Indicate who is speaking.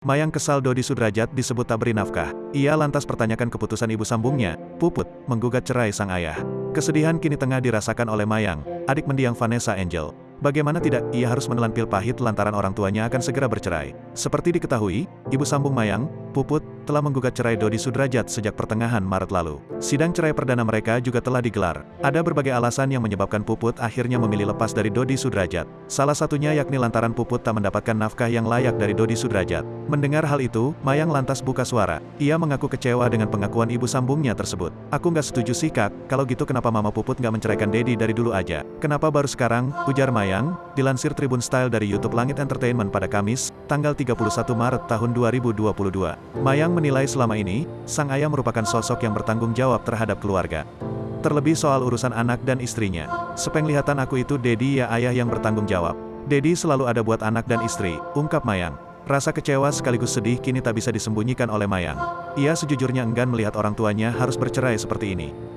Speaker 1: Mayang kesal Dodi Sudrajat disebut tak beri nafkah. Ia lantas pertanyakan keputusan ibu sambungnya, Puput, menggugat cerai sang ayah. Kesedihan kini tengah dirasakan oleh Mayang, adik mendiang Vanessa Angel. Bagaimana tidak, ia harus menelan pil pahit lantaran orang tuanya akan segera bercerai. Seperti diketahui, ibu sambung Mayang, Puput, telah menggugat cerai Dodi Sudrajat sejak pertengahan Maret lalu. Sidang cerai perdana mereka juga telah digelar. Ada berbagai alasan yang menyebabkan Puput akhirnya memilih lepas dari Dodi Sudrajat. Salah satunya yakni lantaran Puput tak mendapatkan nafkah yang layak dari Dodi Sudrajat. Mendengar hal itu, Mayang lantas buka suara. Ia mengaku kecewa dengan pengakuan ibu sambungnya tersebut. Aku nggak setuju sih kak, kalau gitu kenapa mama Puput nggak menceraikan Dedi dari dulu aja? Kenapa baru sekarang, ujar Mayang, dilansir Tribun Style dari YouTube Langit Entertainment pada Kamis, tanggal 31 Maret tahun 2022. Mayang menilai selama ini, sang ayah merupakan sosok yang bertanggung jawab terhadap keluarga. Terlebih soal urusan anak dan istrinya. Sepenglihatan aku itu Dedi ya ayah yang bertanggung jawab. Dedi selalu ada buat anak dan istri, ungkap Mayang. Rasa kecewa sekaligus sedih kini tak bisa disembunyikan oleh Mayang. Ia sejujurnya enggan melihat orang tuanya harus bercerai seperti ini.